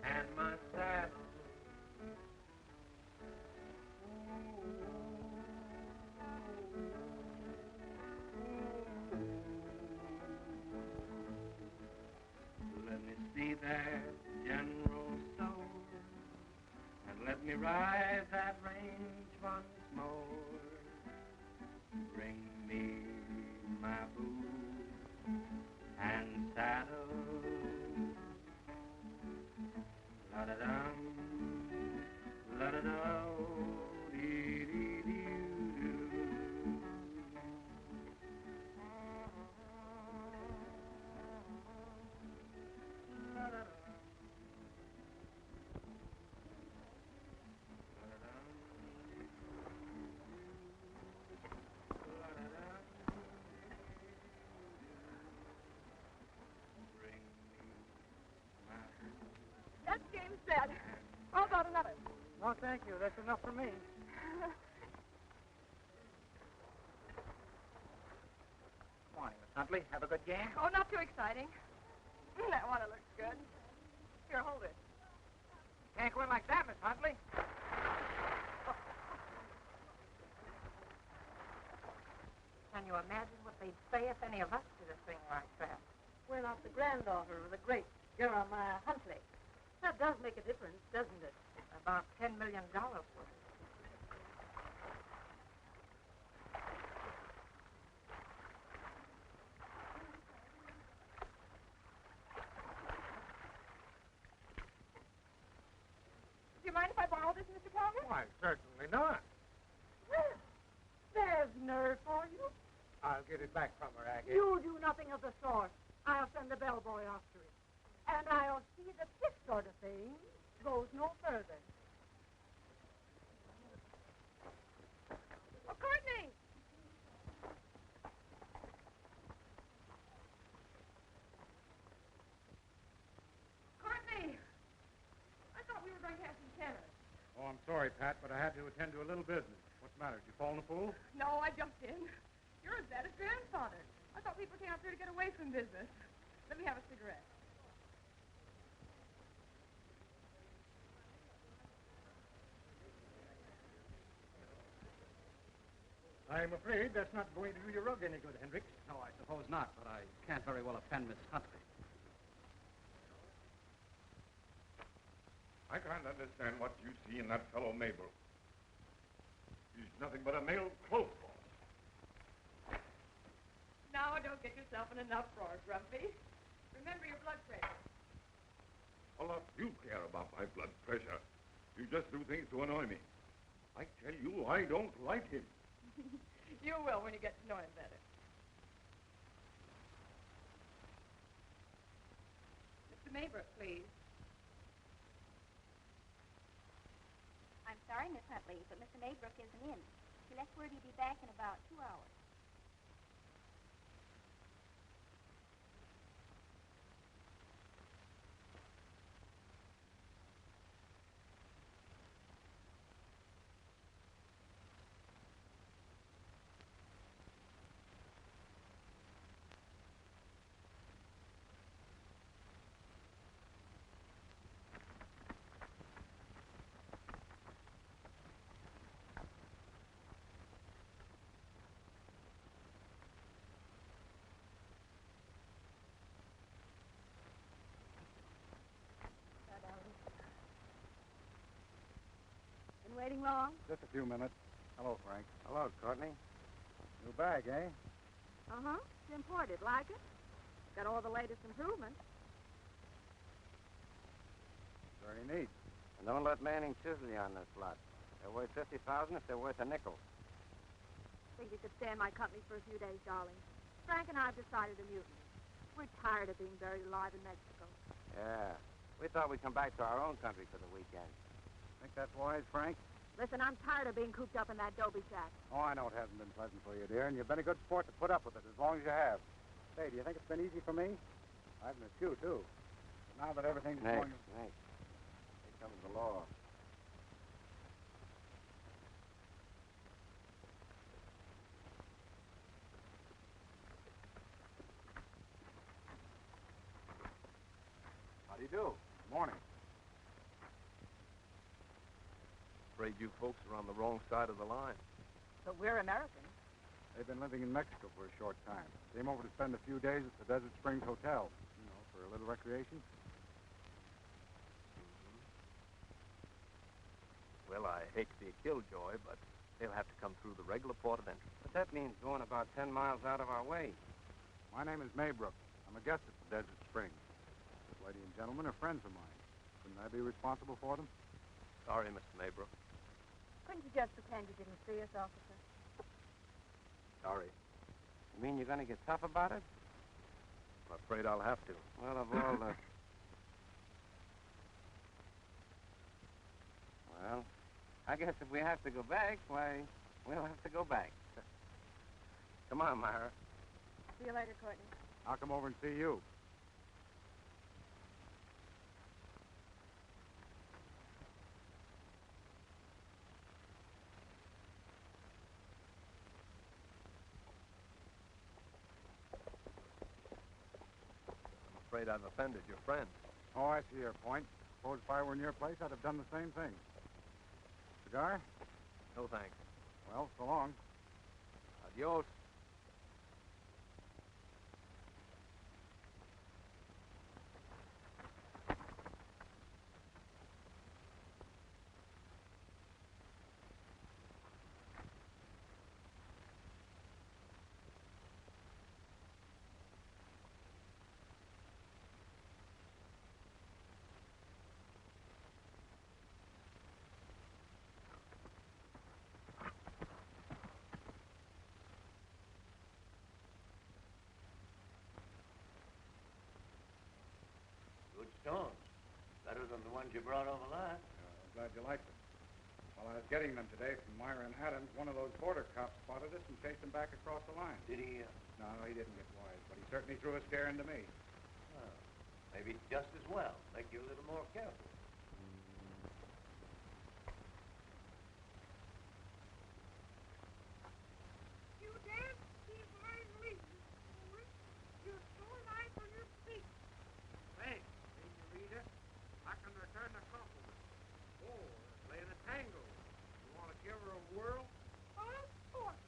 and my saddle. Let me see that general soul, and let me ride that range once more. Bring me my boots and saddle. La-da-dum, la-da-dum, dee-dee-dee-doo. La-da-dum. That game's dead. How about another? No, thank you. That's enough for me. Morning, Miss Huntley. Have a good game? Oh, not too exciting. That one looks good. Here, hold it. Can't go in like that, Miss Huntley. Can you imagine what they'd say if any of us did a thing like that? We're not the granddaughter of the great Jeremiah Huntley. That does make a difference, doesn't it? About $10 million worth. Do you mind if I borrow this, Mr. Palmer? Why, certainly not. Well, there's nerve for you. I'll get it back from her, Aggie. You do nothing of the sort. I'll send the bellboy after it. And I'll see that this sort of thing goes no further. Oh, Courtney! Courtney! I thought we were going to have some tennis. Oh, I'm sorry, Pat, but I had to attend to a little business. What's the matter? Did you fall in the pool? No, I jumped in. You're as bad as grandfather. I thought people came out there to get away from business. Let me have a cigarette. I'm afraid that's not going to do your rug any good, Hendricks. No, I suppose not, but I can't very well offend Miss Huntley. I can't understand what you see in that fellow Mabel. He's nothing but a male clothes boss. Now, don't get yourself in an uproar, Grumpy. Remember your blood pressure. A lot you care about my blood pressure. You just do things to annoy me. I tell you, I don't like him. You will when you get to know him better. Mr. Maybrook, please. I'm sorry, Miss Huntley, but Mr. Maybrook isn't in. He left word he'd be back in about 2 hours. Been waiting long? Just a few minutes. Hello, Frank. Hello, Courtney. New bag, eh? Uh-huh. It's imported. Like it? Got all the latest improvements. Very neat. And don't let Manning chisel you on this lot. They're worth $50,000 if they're worth a nickel. Think you could stay in my company for a few days, darling. Frank and I have decided to mutiny. We're tired of being buried alive in Mexico. Yeah. We thought we'd come back to our own country for the weekend. Think that's wise, Frank? Listen, I'm tired of being cooped up in that doby shack. Oh, I know it hasn't been pleasant for you, dear, and you've been a good sport to put up with it as long as you have. Say, do you think it's been easy for me? I've missed you, too. But now that everything's going... Thanks. Here comes the law. How do you do? Morning. afraid you folks are on the wrong side of the line. But we're Americans. They've been living in Mexico for a short time. Came over to spend a few days at the Desert Springs Hotel, for a little recreation. Well, I hate to be a killjoy, but they'll have to come through the regular port of entry. But that means going about 10 miles out of our way. My name is Maybrook. I'm a guest at the Desert Springs. This lady and gentleman are friends of mine. Couldn't I be responsible for them? Sorry, Mr. Maybrook. Couldn't you just pretend you didn't see us, officer? Sorry. You mean you're going to get tough about it? I'm afraid I'll have to. Well, of all the... Well, I guess if we have to go back, why, we'll have to go back. Come on, Myra. See you later, Courtney. I'll come over and see you. I'm afraid I've offended your friend. Oh, I see your point. Suppose if I were in your place, I'd have done the same thing. Cigar? No, thanks. Well, so long. Adios. Good stones. Better than the ones you brought over last. I'm glad you liked them. While I was getting them today from Myra and Adams, one of those border cops spotted us and chased them back across the line. Did he? No, he didn't get wise, but he certainly threw a scare into me. Well, maybe just as well. Make you a little more careful. You dance, keep mine leave. You're so nice on your feet. Hey, Senorita, I can return the compliment. Oh, play the tango. You want to give her a whirl? Of course.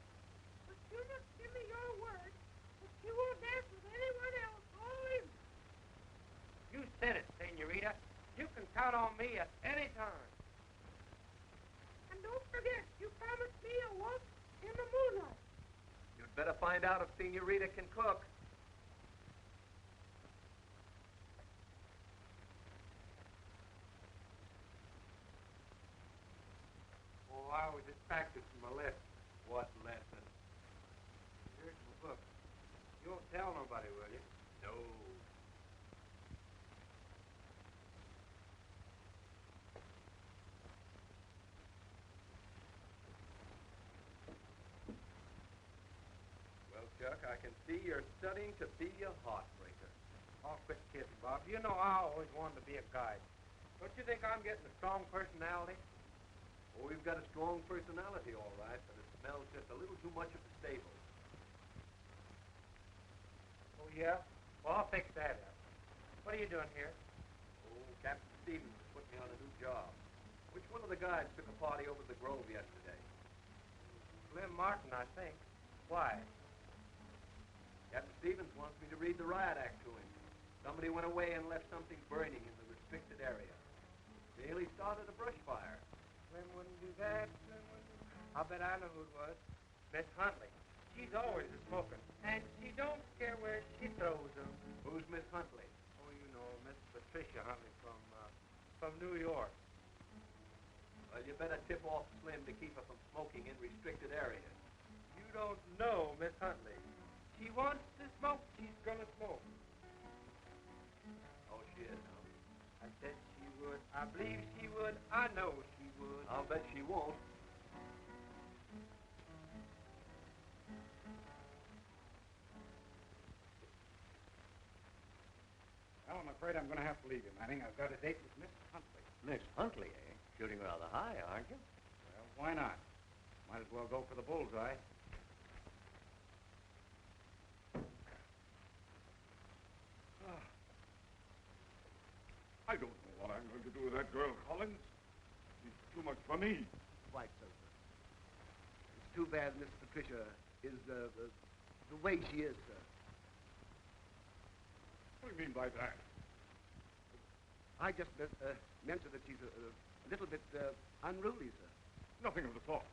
But you just give me your word that you won't dance with anyone else all evening. You said it, Senorita. You can count on me at any time. And don't forget, you promised me a walk in the moonlight. You'd better find out if Senorita can cook. Oh, I was just practicing my lesson. What lesson? Here's my book. You won't tell nobody, will you? No. Well, Chuck, I can see you're studying to be a heartbreaker. Oh, quit kidding, Bob. You know I always wanted to be a guide. Don't you think I'm getting a strong personality? Oh, we've got a strong personality, all right, but it smells just a little too much of the stable. Oh, yeah? Well, I'll fix that up. What are you doing here? Oh, Captain Stevens has put me on a new job. Which one of the guys took a party over at the Grove yesterday? Slim Martin, I think. Why? Captain Stevens wants me to read the riot act to him. Somebody went away and left something burning in the restricted area. Nearly started a brush fire. Slim wouldn't do that. Slim wouldn't. I'll bet I know who it was. Miss Huntley. She's always a smoking. And she don't care where she throws them. Who's Miss Huntley? Oh, you know, Miss Patricia Huntley from New York. Well, you better tip off Slim to keep her from smoking in restricted areas. You don't know Miss Huntley. She wants to smoke, she's gonna smoke. Oh, she is, huh? I said she would. I believe she would. I know she would. I'll bet she won't. Well, I'm afraid I'm going to have to leave you, Manning. I've got a date with Miss Huntley. Miss Huntley, eh? Shooting rather high, aren't you? Well, why not? Might as well go for the bullseye. I don't know what I'm going to do with that girl, Collins. She's too much for me. Quite so, sir. It's too bad Miss Patricia is the way she is, sir. What do you mean by that? I just mentioned that she's a little bit unruly, sir. Nothing of the sort.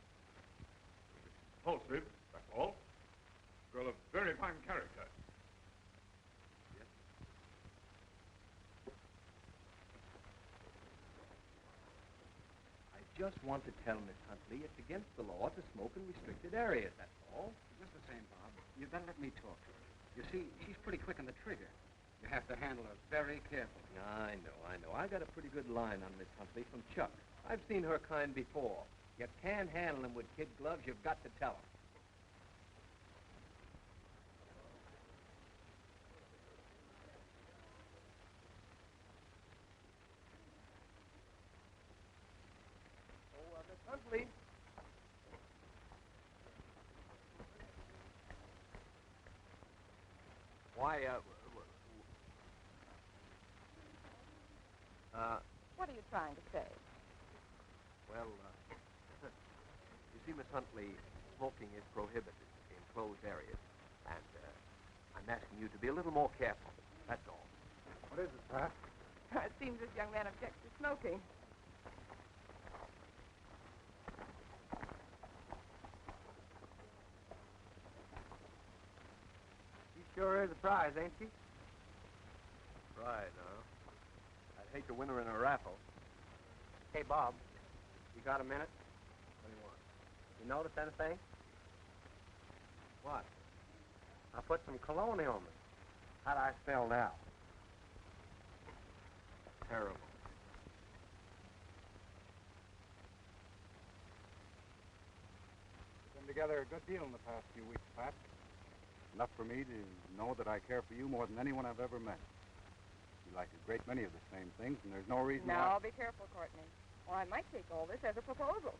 Impulsive, that's all. Girl of very fine character. Yes. I just want to tell Miss Huntley it's against the law to smoke in restricted areas, that's all. Just the same, Bob. You'd better let me talk to her. You see, she's pretty quick on the trigger. You have to handle her very carefully. I know. I got a pretty good line on Miss Huntley from Chuck. I've seen her kind before. You can't handle them with kid gloves, you've got to tell them. Oh, Miss Huntley. Why, What are you trying to say? well, you see, Miss Huntley, smoking is prohibited in closed areas. And I'm asking you to be a little more careful. That's all. What is it, Pat? It seems this young man objects to smoking. She sure is a prize, ain't she? Right, huh? I'd hate to win her in a raffle. Hey, Bob, you got a minute? What do you want? You notice anything? What? I put some cologne on me. How do I smell now? Terrible. We've been together a good deal in the past few weeks, Pat. Enough for me to know that I care for you more than anyone I've ever met. You like a great many of the same things, and there's no reason Now, be careful, Courtney. Or I might take all this as a proposal.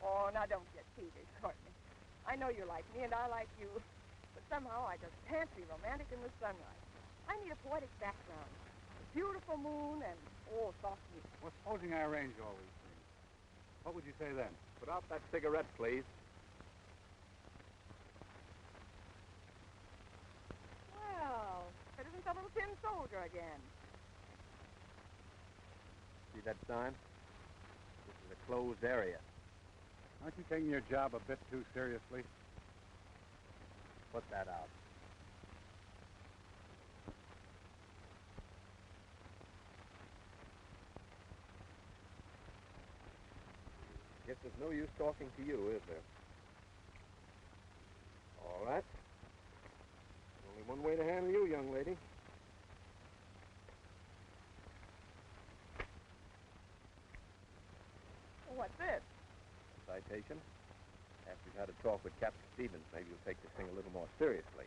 Oh, now don't get peevish, Courtney. I know you like me and I like you, but somehow I just can't be romantic in the sunrise. I need a poetic background, a beautiful moon, and, soft music. Well, supposing I arrange all these things, what would you say then? Put out that cigarette, please. Well, it isn't the little tin soldier again. See that sign? This is a closed area. Aren't you taking your job a bit too seriously? Put that out. Guess there's no use talking to you, is there? All right. Only one way to handle you, young lady. What's this? Citation. After you've had a talk with Captain Stevens, maybe you'll take this thing a little more seriously.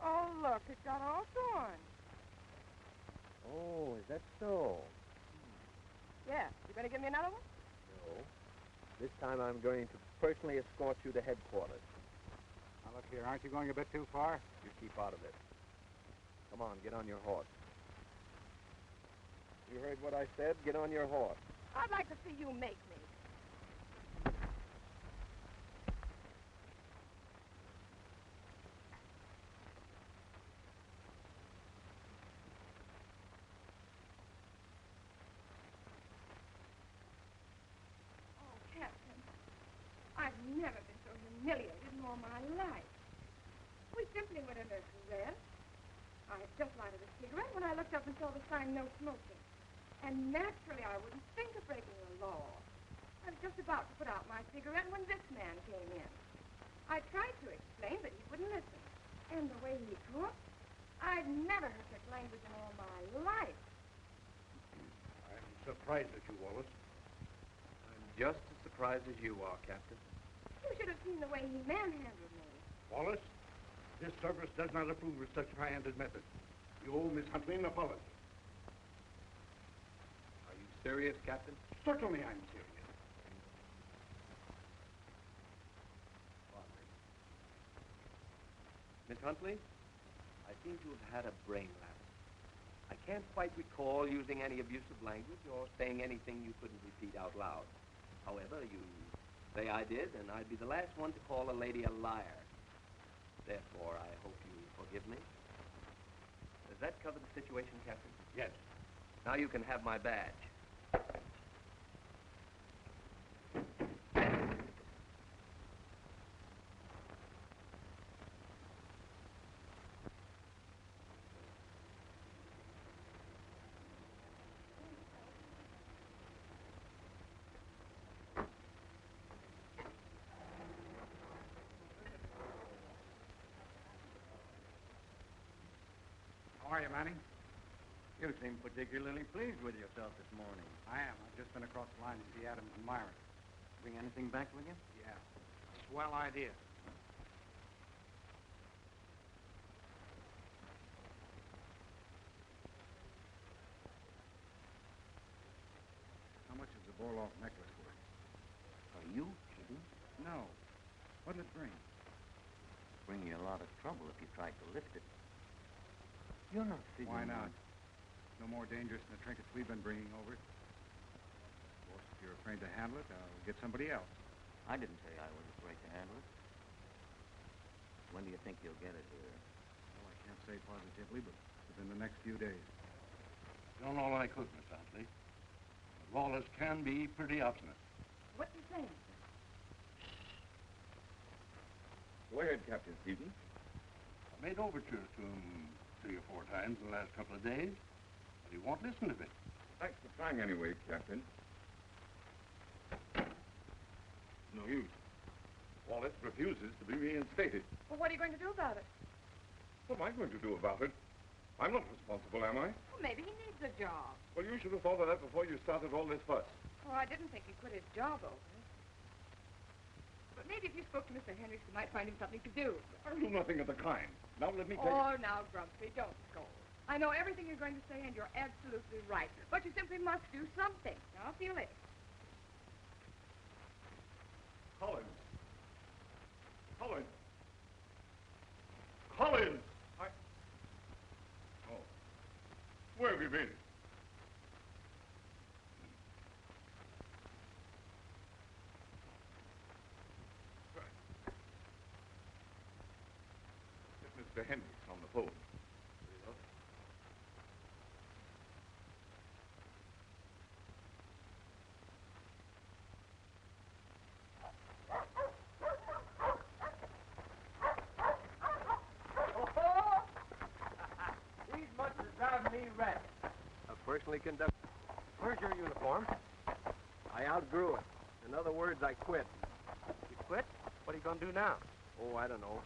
Oh, look, it got all torn. Oh, is that so? Yeah, you going to give me another one? No. This time I'm going to personally escort you to headquarters. Now, look here, aren't you going a bit too far? You keep out of it. Come on, get on your horse. You heard what I said? Get on your horse. I'd like to see you make me. Oh, Captain, I've never been so humiliated in all my life. We simply went under arrest. I had just lighted a cigarette when I looked up and saw the sign, no smoking. And naturally, I wouldn't think of breaking the law. I was just about to put out my cigarette when this man came in. I tried to explain, but he wouldn't listen. And the way he talked, I'd never heard such language in all my life. surprised at you, Wallace. I'm just as surprised as you are, Captain. You should have seen the way he manhandled me. Wallace, this service does not approve of such high-handed methods. You owe Miss Huntley an apology. Are you serious, Captain? Certainly I'm serious. Miss Huntley, I seem to have had a brain lapse. I can't quite recall using any abusive language or saying anything you couldn't repeat out loud. However, you say I did, and I'd be the last one to call a lady a liar. Therefore, I hope you forgive me. Does that cover the situation, Captain? Yes. Now you can have my badge. How are you, Manning? You seem particularly pleased with yourself this morning. I am. I've just been across the line to see Adams and Myron. Bring anything back with you? Yeah. Swell idea. How much is the Borloff necklace worth? Are you kidding? No. What'll it bring? Bring you a lot of trouble if you tried to lift it. You're not figuring Why not? on- No more dangerous than the trinkets we've been bringing over. Of course, if you're afraid to handle it, I'll get somebody else. I didn't say I was afraid to handle it. When do you think you'll get it here? Well, I can't say positively, but within the next few days. Done all I could, Miss Huntley. Lawless can be pretty obstinate. What do you think? Go ahead, Captain Stevens. I made overtures to him 3 or 4 times in the last couple of days, but he won't listen to me. Thanks for trying anyway, Captain. No use. Wallace refuses to be reinstated. Well, what are you going to do about it? What am I going to do about it? I'm not responsible, am I? Well, maybe he needs a job. Well, you should have thought of that before you started all this fuss. Oh, I didn't think he'd quit his job over it. But maybe if you spoke to Mr. Henricks, you might find him something to do. I'll do nothing of the kind. Now let me tell you... Oh, now, Grumpy, don't scold. I know everything you're going to say, and you're absolutely right. But you simply must do something. Now, see you later. Collins. Collins. Collins! Oh. Where have you been? Mr. Henricks on the phone. These must have driven me wrecked. Personally conducted. Where's your uniform? I outgrew it. In other words, I quit. You quit? What are you going to do now? Oh, I don't know.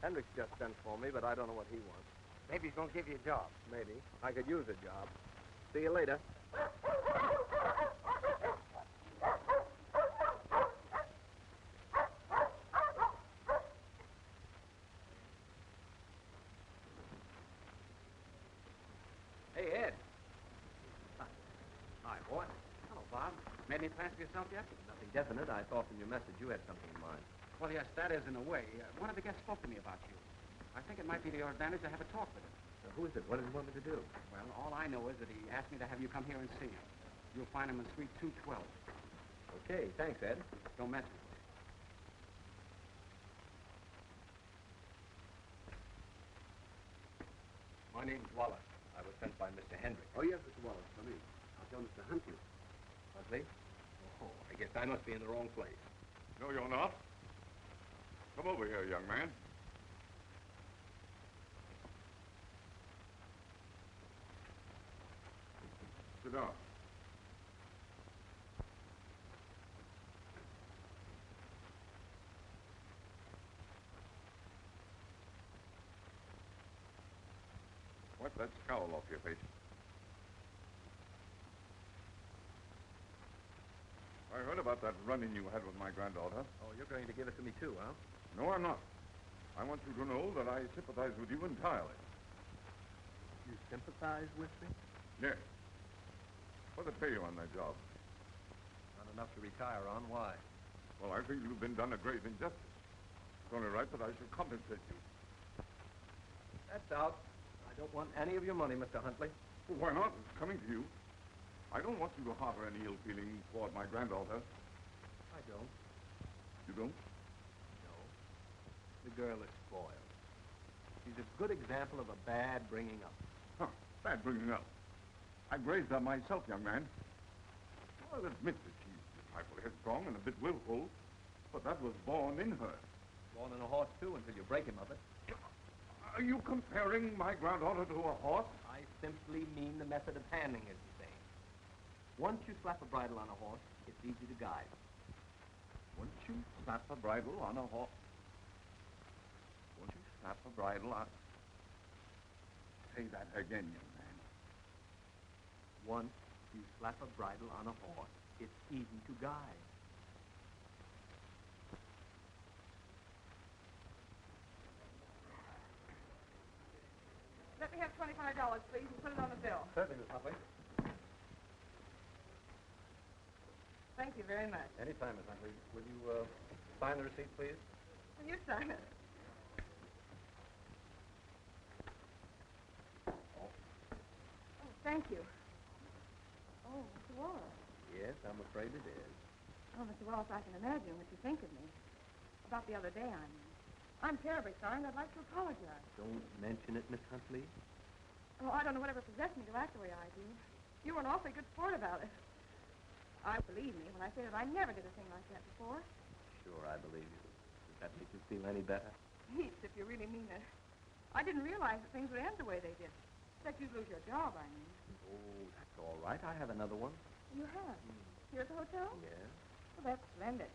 Hendricks just sent for me, but I don't know what he wants. Maybe he's going to give you a job. Maybe. I could use a job. See you later. Hey, Ed. Hi, boy. Hello, Bob. Made any plans for yourself yet? Nothing definite. I thought from your message you had something in mind. Well, yes, that is in a way. One of the guests spoke to me about you. I think it might be to your advantage to have a talk with him. Who is it? What does he want me to do? Well, all I know is that he asked me to have you come here and see him. You'll find him in Suite 212. Okay, thanks, Ed. Don't mention it. My name's Wallace. I was sent by Mr. Hendricks. Oh, yes, Mr. Wallace, come in. I'll tell Mr. Huntley. Huntley? Oh, I guess I must be in the wrong place. No, you're not. Come over here, young man. Sit down. Wipe that scowl off your face. I heard about that run-in you had with my granddaughter. Oh, you're going to give it to me too, huh? No, I'm not. I want you to know that I sympathize with you entirely. You sympathize with me? Yes. What did they pay you on that job? Not enough to retire on. Why? Well, I think you've been done a grave injustice. It's only right that I should compensate you. That's out. I don't want any of your money, Mr. Huntley. Well, why not? It's coming to you. I don't want you to harbor any ill feeling toward my granddaughter. I don't. You don't? No. The girl is spoiled. She's a good example of a bad bringing up. Huh. Bad bringing up. I raised her myself, young man. I'll admit that she's a trifle headstrong and a bit willful, but that was born in her. Born in a horse, too, until you break him of it. Are you comparing my granddaughter to a horse? I simply mean the method of handling is the same. Once you slap a bridle on a horse, it's easy to guide. Once you slap a bridle on a horse... Once you slap a bridle on... Say that again, young man. Once you slap a bridle on a horse, it's easy to guide. Let me have $25, please, and put it on the bill. Certainly, Miss Huntley. Thank you very much. Anytime, Miss Huntley. Would you sign the receipt, please? Will you sign it? Oh, thank you. Oh, Mr. Wallace. Yes, I'm afraid it is. Oh, Mr. Wallace, I can imagine what you think of me. About the other day, I mean. I'm terribly sorry, and I'd like to apologize. Don't mention it, Miss Huntley. Oh, I don't know whatever possessed me to act the way I do. You were an awfully good sport about it. Believe me when I say that I never did a thing like that before. Sure, I believe you. Does that make you feel any better? Heaps, if you really mean it. I didn't realize that things would end the way they did. That you'd lose your job, I mean. Oh, that's all right. I have another one. You have? Here at the hotel? Yes. Well, that's splendid.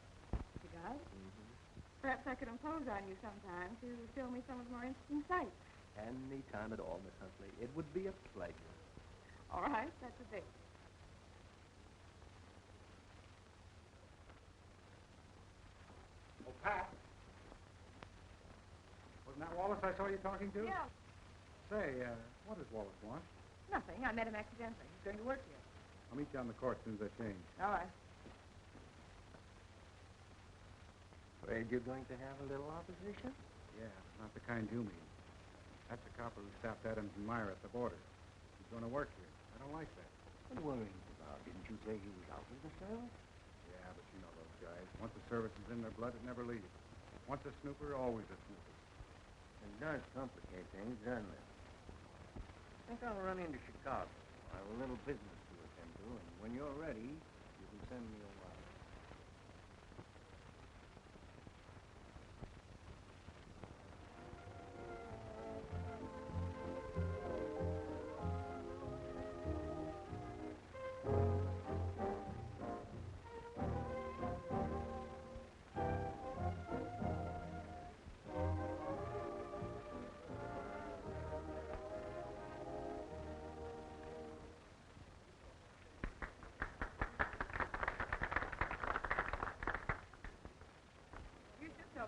You guys? Mm-hmm. Perhaps I could impose on you sometime to show me some of the more interesting sights. Any time at all, Miss Huntley. It would be a pleasure. All right, that's a date. Oh, Pat. Wasn't that Wallace I saw you talking to? Yeah. Say, what does Wallace want? Nothing. I met him accidentally. He's going to work here. I'll meet you on the court as soon as I change. All right. Afraid you're going to have a little opposition? Yeah, but not the kind you mean. That's the copper who stopped Adams and Meyer at the border. He's going to work here. I don't like that. What worrying about? Didn't you say he was out of the service? Yeah, but you know those guys. Once the service is in their blood, it never leaves. Once a snooper, always a snooper. It does complicate things, doesn't it? I think I'll run into Chicago. I have a little business to attend to, and when you're ready, you can send me a wire.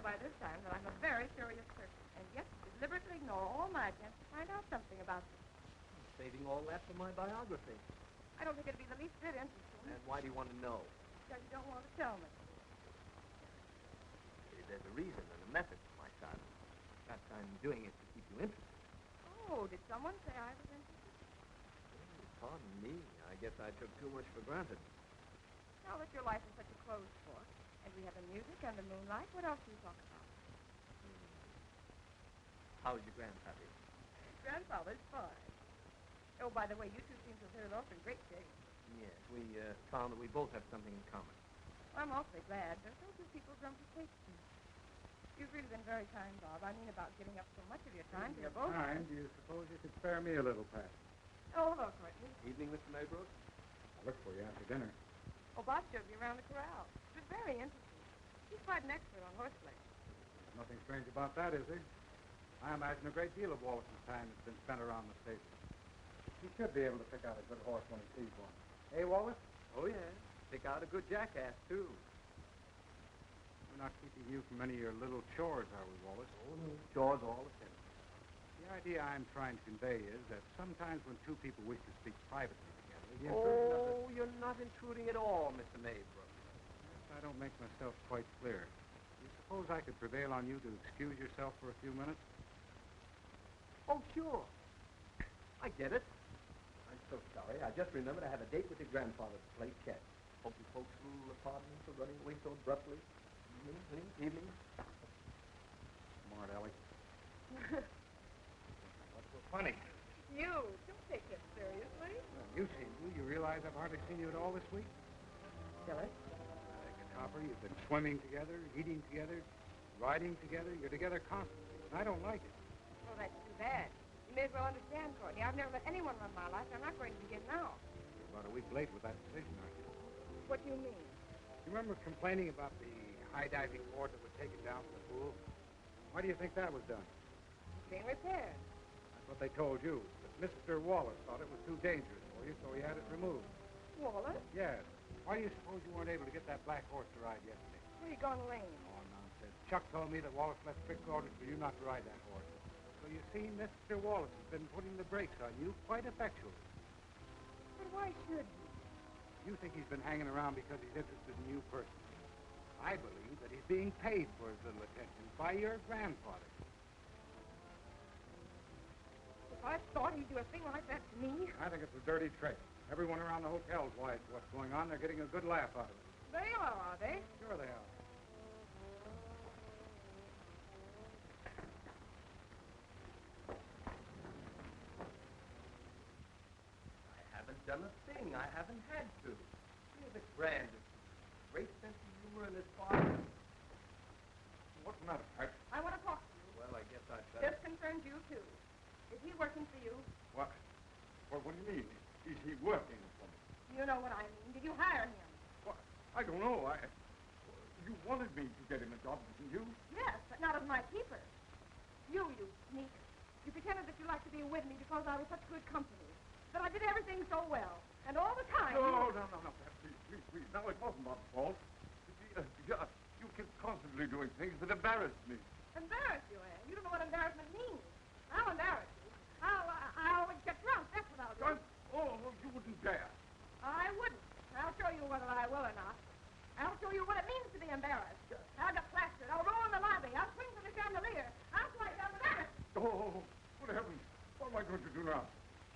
By this time that I'm a very curious person, and yet deliberately ignore all my attempts to find out something about you. I'm saving all that for my biography. I don't think it'd be the least bit interesting. And why do you want to know? Because you don't want to tell me. There's a reason and a method for my silence. Perhaps I'm doing it to keep you interested. Oh, did someone say I was interested? Oh, pardon me. I guess I took too much for granted. Now that your life is such a closed book, and we have the music and the moonlight, what else do you talk about? How's your grandpappy? Grandfather's fine. Oh, by the way, you two seem to have hit it off in great shape. Yes, we found that we both have something in common. I'm awfully glad. Don't you people grumpy take me. You've really been very kind, Bob. I mean about giving up so much of your time to your both. Time? Do you suppose you could spare me a little, Pat? Oh, hello, Courtney. Evening, Mr. Maybrook. I'll look for you after dinner. Oh, Bob showed me around the corral. It was very interesting. He's quite an expert on horseplay. There's nothing strange about that, is there? I imagine a great deal of Wallace's time has been spent around the stable. He should be able to pick out a good horse when he sees one. Hey, Wallace? Oh, yes. Pick out a good jackass, too. We're not keeping you from any of your little chores, are we, Wallace? Oh, no. Jaws all the same. The idea I'm trying to convey is that sometimes when two people wish to speak privately together, the intrusion of Oh, you're not intruding at all, Mr. Maybrook. Perhaps I don't make myself quite clear. Do you suppose I could prevail on you to excuse yourself for a few minutes? Oh, sure. I get it. I'm so sorry. I just remembered I have a date with your grandfather to play chess. Hope you folks' little apartment for running away so abruptly. Evening. Smart, Alec. What's so funny? You, don't take it seriously. Well, you seem to. You realize I've hardly seen you at all this week? Silly. Copper, you've been swimming together, eating together, riding together. You're together constantly, and I don't like it. Well, that's too bad. You may as well understand, Courtney. I've never let anyone run my life, and I'm not going to begin now. You're about a week late with that decision, aren't you? What do you mean? You remember complaining about the high diving board that was taken down from the pool? Why do you think that was done? Being repaired. That's what they told you. But Mr. Wallace thought it was too dangerous for you, so he had it removed. Wallace? Yes. Why do you suppose you weren't able to get that black horse to ride yesterday? Where you gone lame? Oh, nonsense. Chuck told me that Wallace left strict orders for you not to ride that horse. So you see, Mr. Wallace has been putting the brakes on you quite effectually. But why should he? You think he's been hanging around because he's interested in you personally. I believe that he's being paid for his little attentions by your grandfather. If I thought he'd do a thing like that to me... I think it's a dirty trick. Everyone around the hotel's wise to what's going on. They're getting a good laugh out of it. They are they? Sure they are. I haven't done a thing. I haven't had to. You're the grandest. Great sense of humor in this party. What's the matter, Pat? I want to talk to you. Well, I guess I'd better... This concerns you, too. Is he working for you? What? What do you mean? Is he working for me? You know what I mean. Did you hire him? What? I don't know. You wanted me to get him a job, didn't you? Yes, but not as my keeper. You sneak. You pretended that you liked to be with me because I was such good company. That I did everything so well. And all the time... No, Pat, please. Now, it wasn't my fault. You kept constantly doing things that embarrassed me. Embarrass you, eh? You don't know what embarrassment means. I'll embarrass you. I'll get drunk. That's what I'll do. Drunk? Oh, you wouldn't dare. I wouldn't. I'll show you whether I will or not. I'll show you what it means to be embarrassed. I'll get plastered. I'll roll in the lobby. I'll swing from the chandelier. I'll slide down the ladder. Oh, good heavens. What am I going to do now?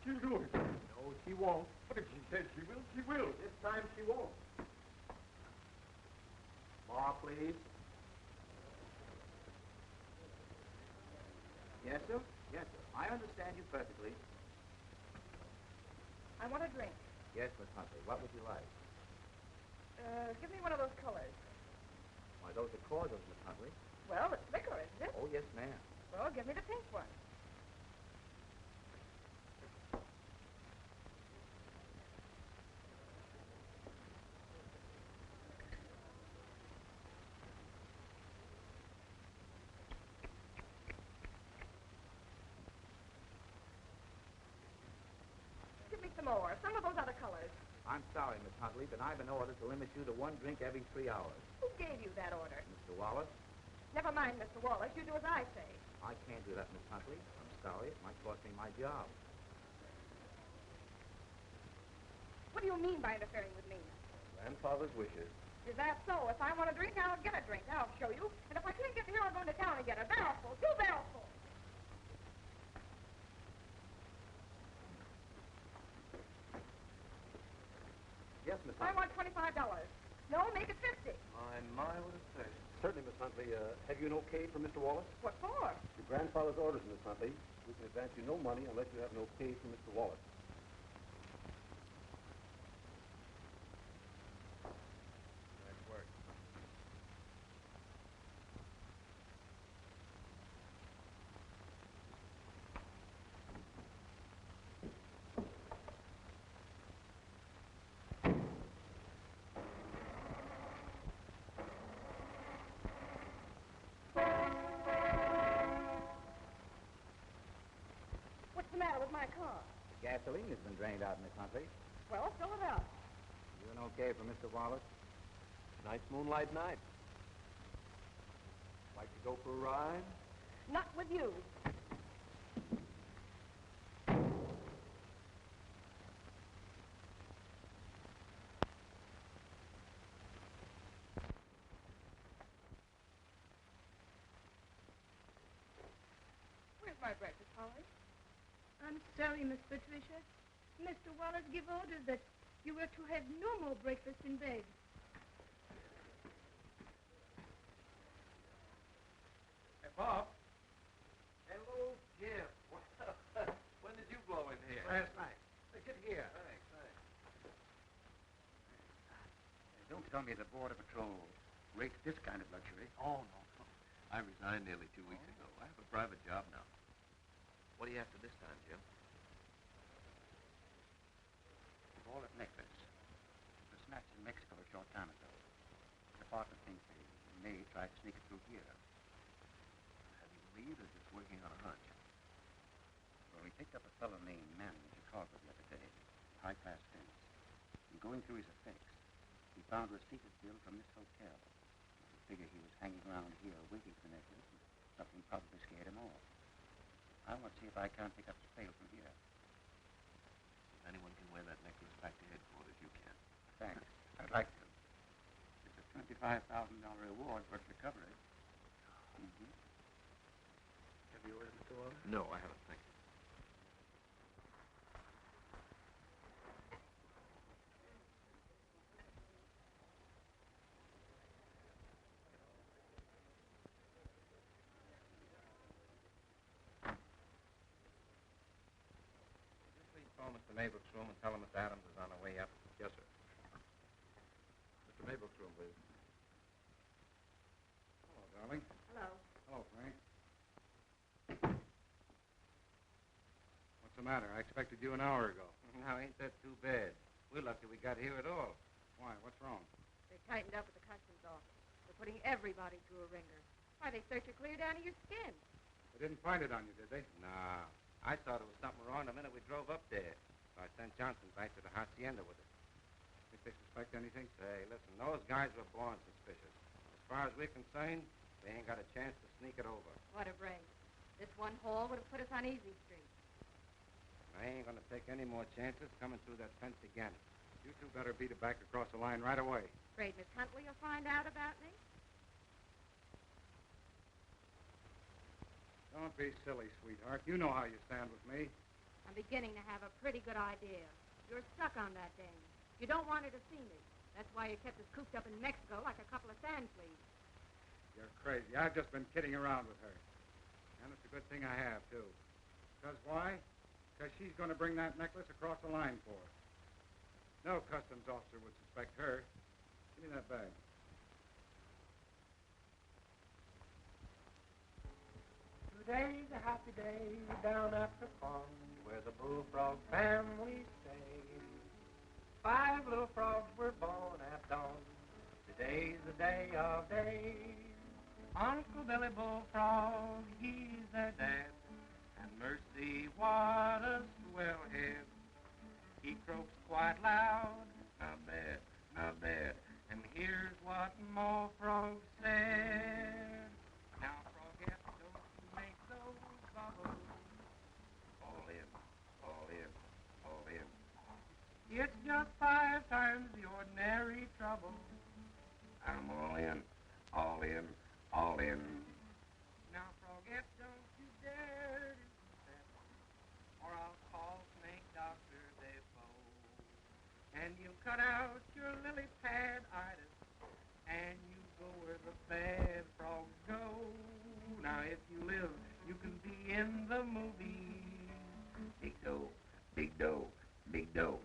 She'll do it. No, she won't. But if she says she will, she will. This time she won't. Bar, please. Yes, sir? Yes, sir. I understand you perfectly. I want a drink. Yes, Miss Huntley. What would you like? Give me one of those colors. Why, those are cordials, Miss Huntley. Well, it's liquor, isn't it? Oh, yes, ma'am. Well, give me the pink one. Give me some more. Some of those other colors. I'm sorry, Miss Huntley, but I've been ordered to limit you to one drink every 3 hours. Who gave you that order? Mr. Wallace? Never mind, Mr. Wallace. You do as I say. I can't do that, Miss Huntley. I'm sorry. It might cost me my job. What do you mean by interfering with me? Grandfather's wishes. Is that so? If I want a drink, I'll get a drink. I'll show you. And if I can't get here, I'll go into town and get a barrelful. 2 barrelfuls. Yes, Miss I Huntley. want $25. No, make it 50. My, what a say. Certainly, Miss Huntley. Have you an okay from Mr. Wallace? What for? Your grandfather's orders, Miss Huntley. We can advance you no money unless you have an okay from Mr. Wallace. Nice work. What's the matter with my car? The gasoline has been drained out, Miss Huntley. Well, fill it up. You Doing okay for Mr. Wallace? Nice moonlight night. Like to go for a ride? Not with you. Where's my breakfast, Holly? I'm sorry, Miss Patricia. Mr. Wallace gave orders that you were to have no more breakfast in bed. Hey, Bob. Hello, Jim. When did you blow in here? Last night. Get here. Thanks. Don't tell me the Border Patrol rates this kind of luxury. Oh, no. I resigned nearly 2 weeks ago. I have a private job now. What do you have to this time, Jim? The wallet necklace. It was snatched in Mexico a short time ago. The department thinks they may try to sneak it through here. Have you believed or just working on a hunch? Well, we picked up a fellow named Mann in Chicago the other day. High-class fence. In going through his effects, he found a receipted bill from this hotel. We figure he was hanging around here waiting for the necklace, and something probably scared him off. I want to see if I can't pick up the trail from here. If anyone can wear that necklace back to headquarters, you can. Thanks. I'd like to. It's a $25,000 reward for its recovery. Mm-hmm. Have you ordered, Mr. Wallace? No, I haven't. Thank you. Call Mr. Maybrook's room and tell him Mr. Adams is on the way up. Yes, sir. Mr. Maybrook's room, please. Hello, darling. Hello. Hello, Frank. What's the matter? I expected you an hour ago. Now, ain't that too bad? We're lucky we got here at all. Why? What's wrong? They tightened up at the customs office. They're putting everybody through a ringer. Why, they search you clear down to your skin. They didn't find it on you, did they? Nah. I thought there was something wrong the minute we drove up there. So I sent Johnson back to the hacienda with it. Think they suspect anything? Say, listen, those guys were born suspicious. As far as we're concerned, they ain't got a chance to sneak it over. What a break. This one haul would have put us on Easy Street. I ain't gonna take any more chances coming through that fence again. You two better beat it back across the line right away. Afraid Miss Huntley will find out about me? Don't be silly, sweetheart. You know how you stand with me. I'm beginning to have a pretty good idea. You're stuck on that dame. You don't want her to see me. That's why you kept us cooped up in Mexico like a couple of sand fleas. You're crazy. I've just been kidding around with her. And it's a good thing I have, too. Because why? Because she's going to bring that necklace across the line for us. No customs officer would suspect her. Give me that bag. Today's a happy day down at the pond where the bullfrog family stay. 5 little frogs were born at dawn. Today's the day of days. Uncle Billy Bullfrog, he's their dad. And mercy, what a swell head. He croaks quite loud, not bad, not bad. And here's what more frogs said. Now, frogette, don't you make those bubbles. All in, all in, all in. It's just 5 times the ordinary trouble. I'm all in, all in, all in. Now, frogette, don't you dare do that, or I'll call Snake Doctor Defoe. And you cut out your lily pad-itis, and you go where the bad frogs go. Now, if you live, you can be in the movies. Big dough, big dough, big dough.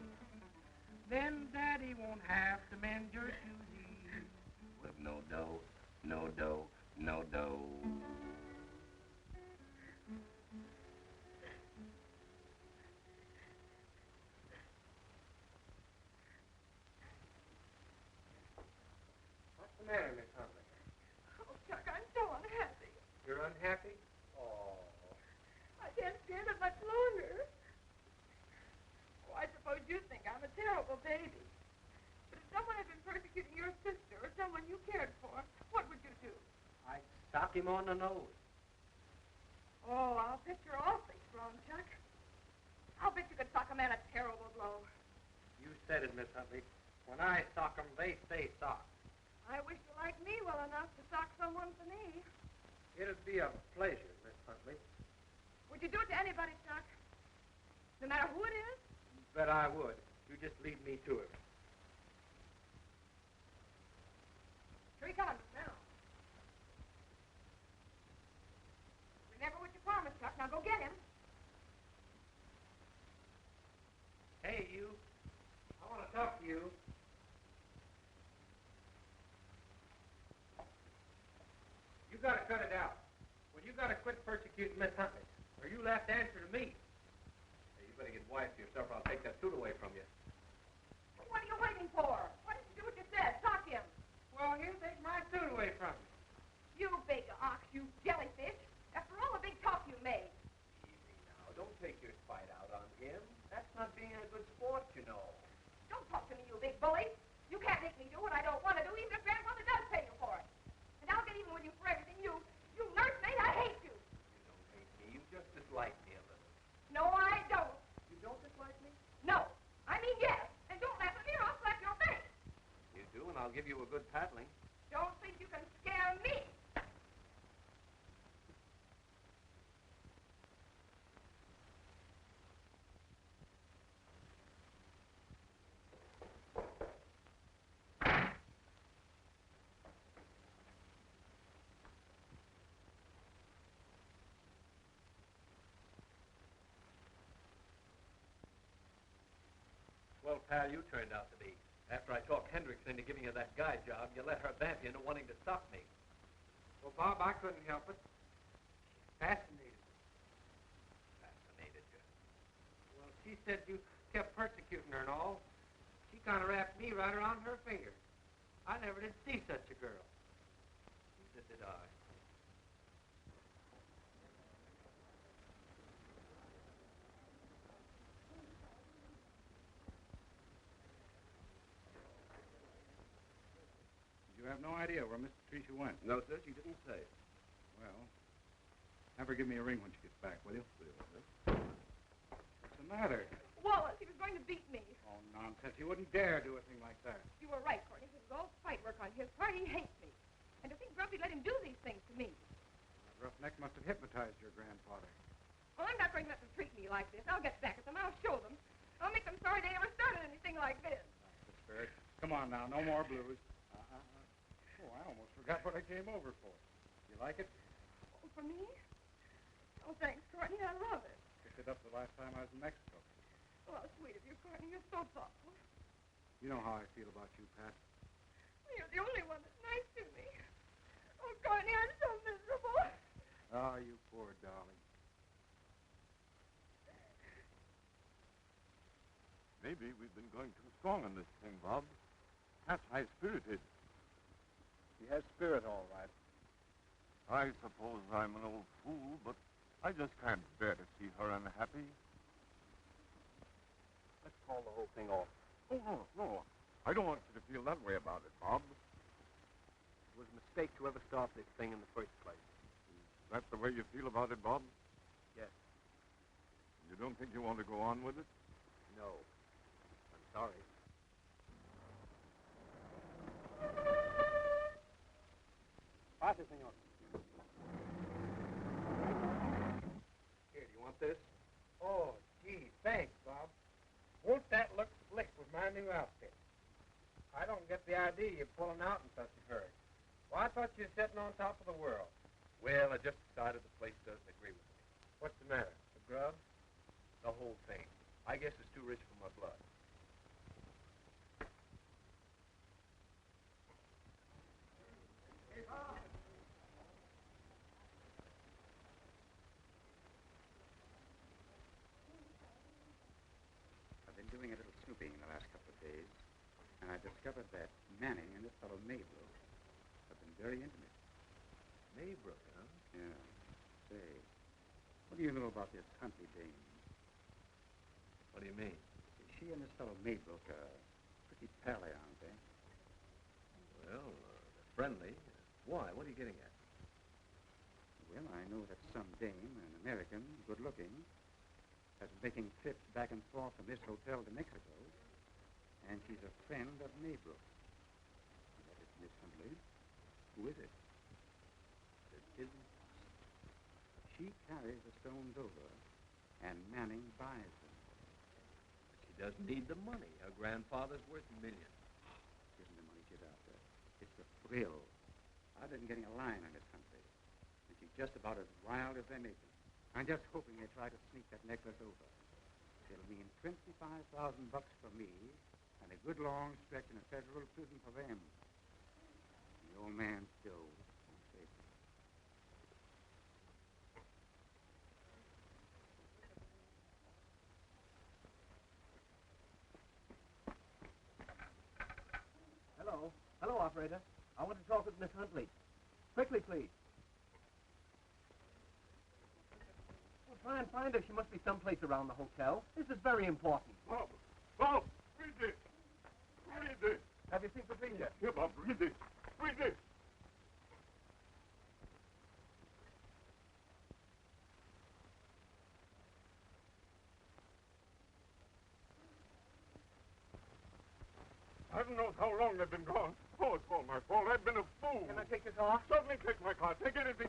Then Daddy won't have to mend your shoesies. With no dough, no dough, no dough. What's the matter, Miss Huntley? Oh, Chuck, I'm so unhappy. You're unhappy? Oh. I can't stand it much longer. Oh, I suppose you think I'm a terrible baby. But persecuting your sister or someone you cared for, what would you do? I'd sock him on the nose. Oh, I'll bet you're awfully strong, Chuck. I'll bet you could sock a man a terrible blow. You said it, Miss Huntley. When I sock 'em, they stay socked. I wish you liked me well enough to sock someone for me. It'd be a pleasure, Miss Huntley. Would you do it to anybody, Chuck? No matter who it is? Bet I would. You just lead me to it. Here he comes now. Remember what you promised, Chuck. Now go get him. Hey, you. I want to talk to you. You got to cut it out. Well, you got to quit persecuting Miss Huntley, or you'll have to answer to me. Hey, you better get wise to yourself, or I'll take that suit away from you. What are you waiting for? Why didn't you do what you said? Sock him. Well, he'll take my suit away from me. You big ox, you jellyfish. After all the big talk you made. Easy now. Don't take your spite out on him. That's not being a good sport, you know. Don't talk to me, you big bully. You can't make me do what I don't want to do, even if grandmother does pay you for it. And I'll get even with you for everything. You nursemaid, I hate you. You don't hate me. You just dislike me a little. No, I don't. You don't dislike me? No. I mean yes. And don't laugh at me or I'll slap your face. You do, and I'll give you a good paddling. Don't think you can scare me. Well, pal, you turned out to be. After I talked Hendricks into giving you that guide job, you let her vamp you into wanting to stop me. Well, Bob, I couldn't help it. She fascinated me. Fascinated you. Well, she said you kept persecuting her and all. She kind of wrapped me right around her finger. I never did see such a girl. Neither did I. You have no idea where Miss Patricia went? No, sir, she didn't say. Well, have her give me a ring when she gets back, will you? What's the matter? Wallace, he was going to beat me. Oh, nonsense. He wouldn't dare do a thing like that. You were right, Courtney. It was all spite work on his part. He hates me. And to think Grumpy let him do these things to me. That roughneck must have hypnotized your grandfather. Well, I'm not going to let them treat me like this. I'll get back at them. I'll show them. I'll make them sorry they ever started anything like this. The spirit. Come on now, no more blues. Oh, I almost forgot what I came over for. You like it? Oh, for me? Oh, thanks, Courtney. I love it. Picked it up the last time I was in Mexico. Oh, how sweet of you, Courtney. You're so thoughtful. You know how I feel about you, Pat. Well, you're the only one that's nice to me. Oh, Courtney, I'm so miserable. Oh, you poor darling. Maybe we've been going too strong on this thing, Bob. Pat's high-spirited. He has spirit, all right. I suppose I'm an old fool, but I just can't bear to see her unhappy. Let's call the whole thing off. Oh, no. I don't want you to feel that way about it, Bob. It was a mistake to ever start this thing in the first place. Is that the way you feel about it, Bob? Yes. You don't think you want to go on with it? No. I'm sorry. Pase, senor. Here, do you want this? Oh, gee, thanks, Bob. Won't that look slick with my new outfit? I don't get the idea you're pulling out in such a hurry. Well, I thought you were sitting on top of the world. Well, I just decided the place doesn't agree with me. What's the matter? The grub? The whole thing. I guess it's too rich for my blood. I've been doing a little snooping in the last couple of days, and I discovered that Manning and this fellow Maybrook have been very intimate. Maybrook, huh? Yeah. Say, what do you know about this Huntley dame? What do you mean? She and this fellow Maybrook are pretty pally, aren't they? Well, they're friendly. Why? What are you getting at? Well, I know that some dame, an American, good-looking, has been making trips back and forth from this hotel to Mexico, and she's a friend of Maybrook. That is Miss Huntley. Who is it? It isn't possible. She carries the stones over, and Manning buys them. But she doesn't need the money. Her grandfather's worth millions. It isn't the money she's after. It's the thrill. I've been getting a line on this Huntley, and she's just about as wild as they make them. I'm just hoping they try to sneak that necklace over. It'll mean $25,000 for me, and a good long stretch in a federal prison for them. And the old man still won't save me. Hello. Hello, operator. I want to talk with Miss Huntley. Quickly, please. Well, try and find her. She must be someplace around the hotel. This is very important. Bob! Bob! Read this! Read this! Have you seen Patricia? Here, Bob, read this! Read this! I don't know how long they've been gone. Oh, it's all my fault. I've been a fool. Can I take your car? Certainly take my car. Take anything.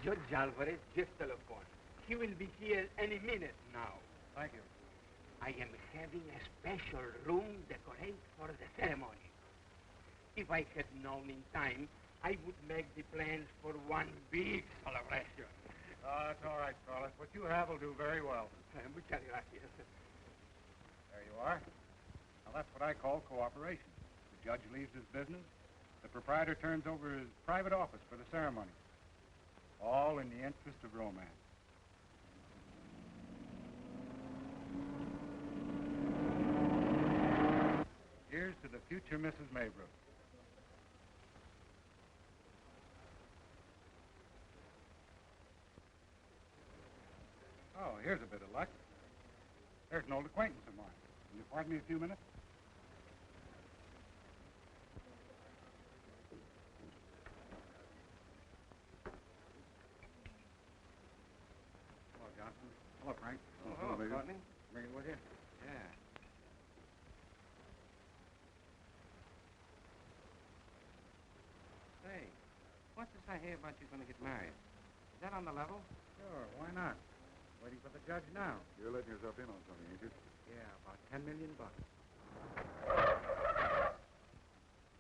Judge Alvarez just telephoned. He will be here any minute now. Thank you. I am having a special room decorated for the ceremony. If I had known in time, I would make the plans for one big celebration. That's all right, Carlos. What you have will do very well. Muchas gracias. There you are. Now, that's what I call cooperation. The judge leaves his business. The proprietor turns over his private office for the ceremony. All in the interest of romance. Here's to the future Mrs. Maybrook. Oh, here's a bit of luck. There's an old acquaintance of mine. Will you pardon me a few minutes? Hello, Johnson. Hello, Frank. Oh, hello, Courtney. Bring it with you? Yeah. Say, what's this I hear about you going to get married? Is that on the level? Sure, why not? Waiting for the judge now. You're letting yourself in on something, ain't you? Yeah, about $10 million.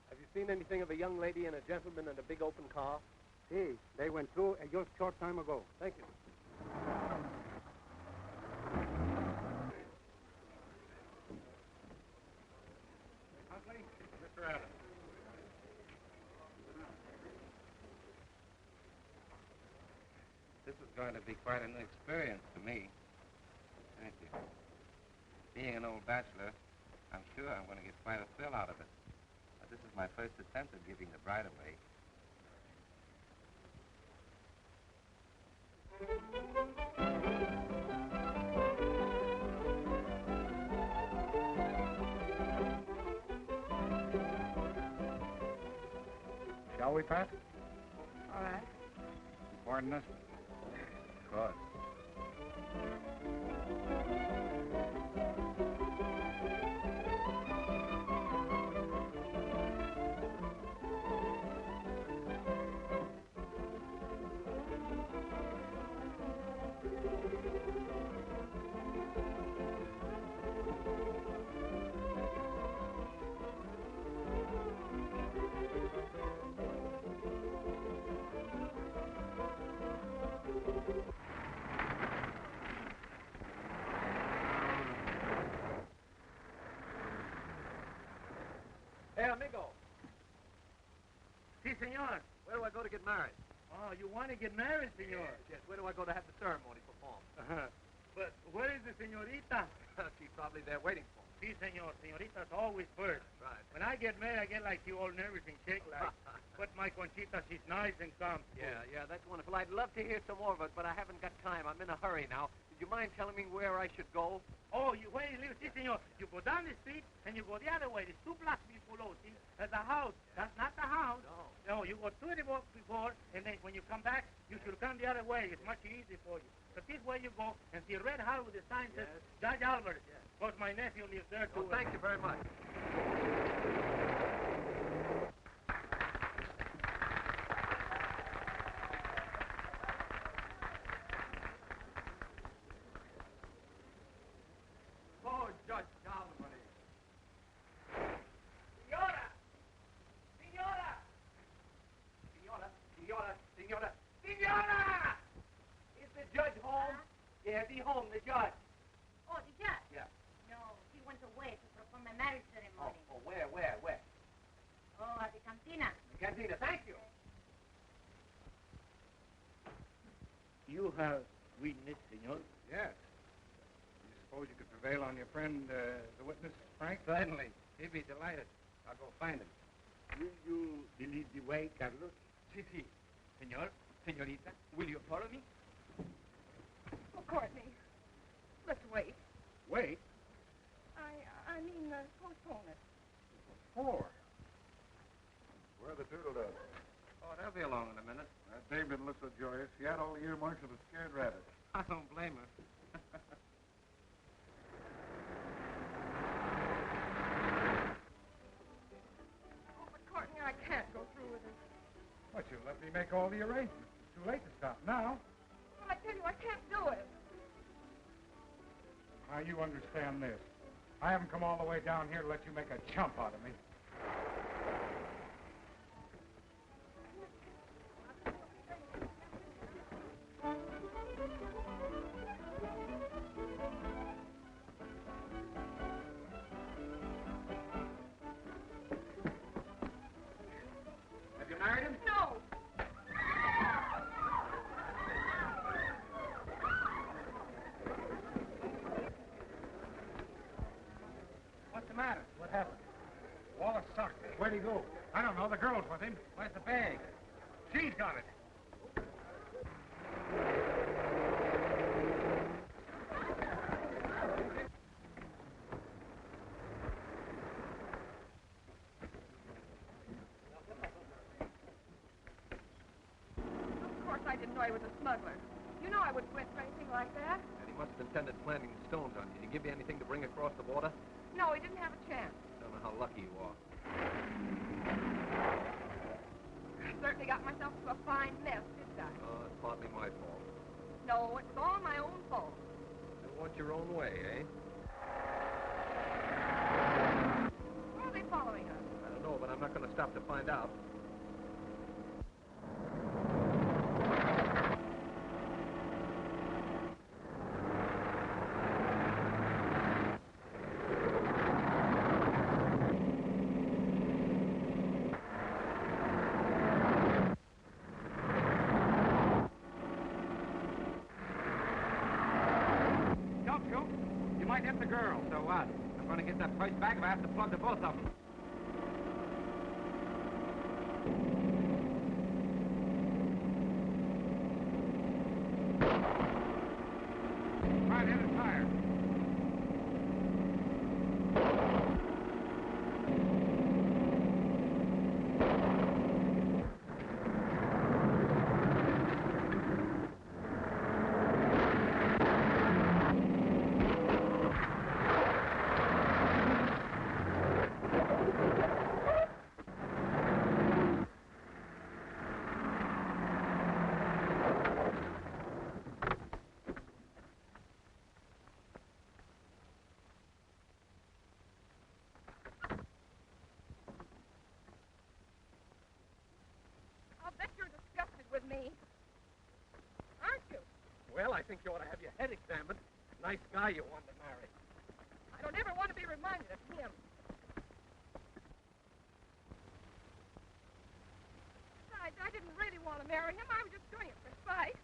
Have you seen anything of a young lady and a gentleman in a big open car? See, they went through a just short time ago. Thank you. Huntley, Mr. Adams. This is going to be quite a new experience to me. Thank you. Being an old bachelor, I'm sure I'm going to get quite a thrill out of it. But this is my first attempt at giving the bride away. Shall we, Pat? All right. Pardon us? Good. Hey, amigo. Si, senor. Where do I go to get married? Oh, you want to get married, senor? Yes. Where do I go to have the ceremony performed? But where is the senorita? She's probably there waiting for me. Si, senor. Senorita's always first. That's right. When I get married, I get like you, all nervous and shake like. But my Conchita, she's nice and calm. Yeah, that's wonderful. I'd love to hear some more of it, but I haven't got time. I'm in a hurry now. Did you mind telling me where I should go? Oh, where you live? Si, senor. You go down the street and you go the other way. There's 2 blocks below. See, there's a house. That's not the house. No, you go 20 blocks before, and then when you come back, you should come the other way. It's much easier for you. But this way you go and see a red house with the sign says Judge Albert. Yes. Because my nephew lives there too. Well, thank you very much. Oh, Judge Albert. Senora! Senora! Senora! Senora! Senora! Senora! Is the judge home? Yeah, he's home, the judge. Oh, the judge? Yeah. No, he went away to perform a marriage ceremony. Oh, where? Oh, at the cantina. The cantina, thank you. You have witness, senor? Yes. You suppose you could prevail on your friend, the witness, Frank? Certainly. He'd be delighted. I'll go find him. Will you believe the way, Carlos? Si. Senor, senorita, will you follow me? Oh, Courtney, let's wait. Wait. I mean, postpone it. 4. Where are the turtle doves? Oh, they'll be along in a minute. That dame didn't look so joyous. She had all the earmarks of a scared rabbit. I don't blame her. Oh, but Courtney, I can't go through with it. But you let me make all the arrangements. It's too late to stop now. Well, I tell you, I can't do it. Now, you understand this. I haven't come all the way down here to let you make a chump out of me. Have you married him? No. What's the matter? What happened? Wallace socked me. Where'd he go? I don't know. The girl's with him. Where's the bag? She's got it. Of course, I didn't know he was a smuggler. You know I wouldn't went for anything like that. And he must have intended planting stones on you. Did he give you anything to bring across the border? No, he didn't have a chance. I don't know how lucky you are. I certainly got myself into a fine mess, didn't I? Oh, it's partly my fault. No, it was all my own fault. You want your own way, eh? Where are they following us? I don't know, but I'm not going to stop to find out. Don't shoot. You might hit the girl. So what? I'm going to get that first bag if I have to plug the both of them. Try and hit his tire. Well, I think you ought to have your head examined. Nice guy you wanted to marry. I don't ever want to be reminded of him. Besides, I didn't really want to marry him. I was just doing it for spite.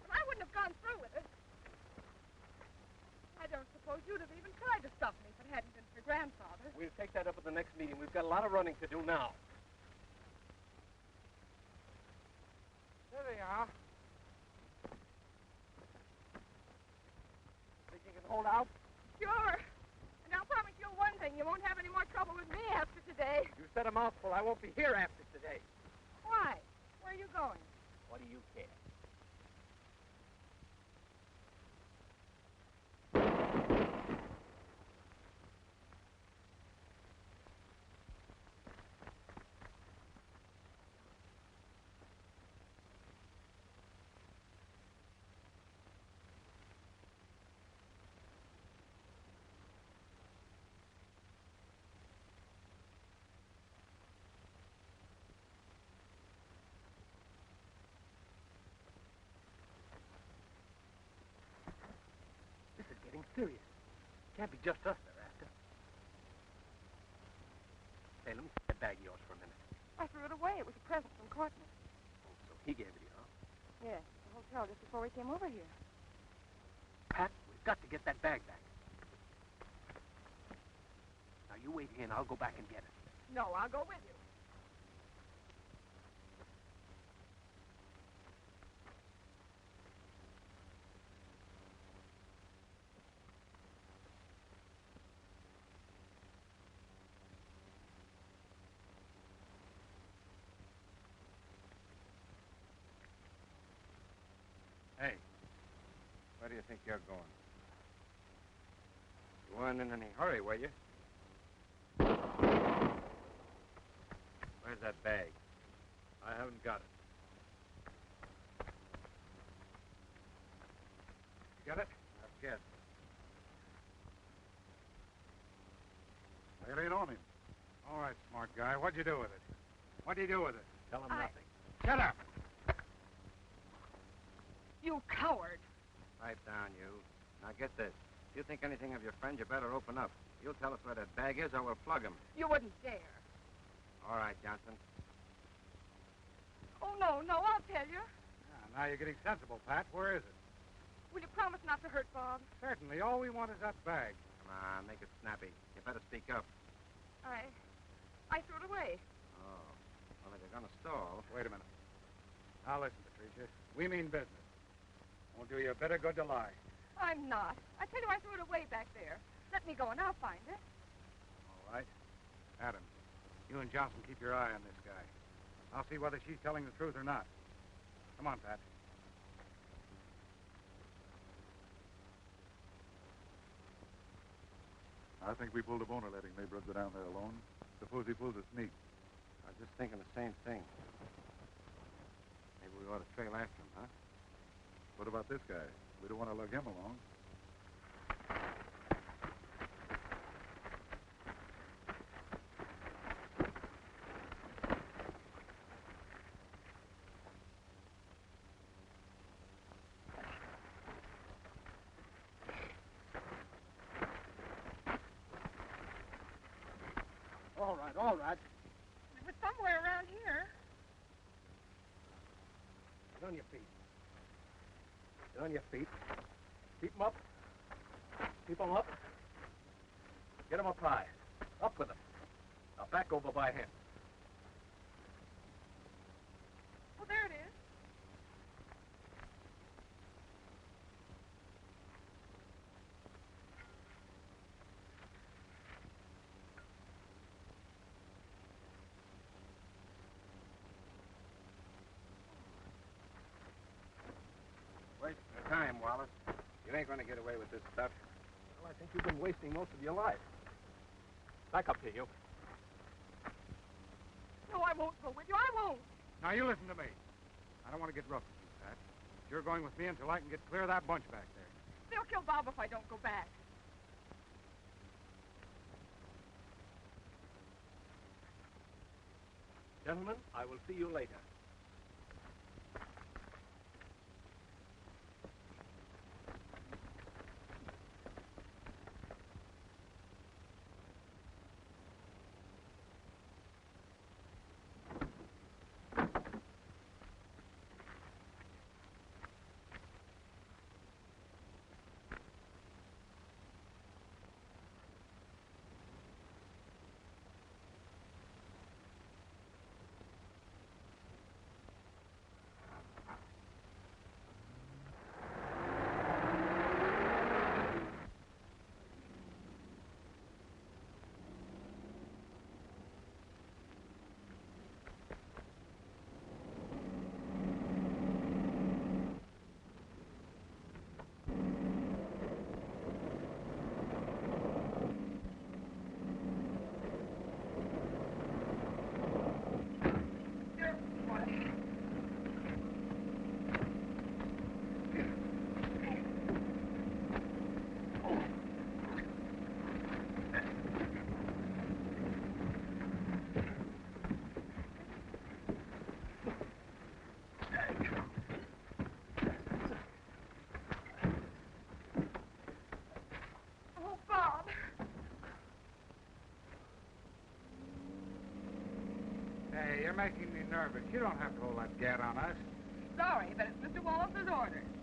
But I wouldn't have gone through with it. I don't suppose you'd have even tried to stop me if it hadn't been for Grandfather. We'll take that up at the next meeting. We've got a lot of running to do now. There they are. Think you can hold out? Sure. And I'll promise you one thing. You won't have any more trouble with me after today. You said a mouthful. I won't be here after today. Why? Where are you going? What do you care? Serious. Can't be just us they're after. Hey, let me see that bag of yours for a minute. I threw it away. It was a present from Courtney. Oh, so he gave it to you, huh? Yes, the hotel just before we came over here. Pat, we've got to get that bag back. Now, you wait here and I'll go back and get it. No, I'll go with you. Hey, where do you think you're going? You weren't in any hurry, were you? Where's that bag? I haven't got it. You got it? I've guessed. Well, you ain't on him. All right, smart guy. What'd you do with it? What'd you do with it? Tell him nothing. Shut up! You coward. Pipe down, you. Now get this. If you think anything of your friend, you better open up. You'll tell us where that bag is or we'll plug him. You wouldn't dare. All right, Johnson. Oh, no, I'll tell you. Yeah, now you're getting sensible, Pat. Where is it? Will you promise not to hurt Bob? Certainly. All we want is that bag. Come on, make it snappy. You better speak up. I threw it away. Oh. Well, if you're going to stall... Wait a minute. Now listen, Patricia. We mean business. Won't do you a bit of good to lie. I'm not. I tell you, I threw it away back there. Let me go and I'll find it. All right. Adam, you and Johnson keep your eye on this guy. I'll see whether she's telling the truth or not. Come on, Pat. I think we pulled a boner letting Maybrug go down there alone. Suppose he pulls a sneak. I was just thinking the same thing. Maybe we ought to trail after him, huh? What about this guy? We don't want to lug him along. All right. It was somewhere around here. Get on your feet. Get on your feet. Keep them up. Keep them up. Get them up high. Up with them. Now back over by him. Oh, there it is. Waste of time, Wallace. You ain't going to get away with this stuff. Well, I think you've been wasting most of your life. Back up here, you. No, I won't go with you. I won't. Now, you listen to me. I don't want to get rough with you, Pat. You're going with me until I can get clear of that bunch back there. They'll kill Bob if I don't go back. Gentlemen, I will see you later. making me nervous. You don't have to hold that gat on us. Sorry, but it's Mr. Wallace's orders.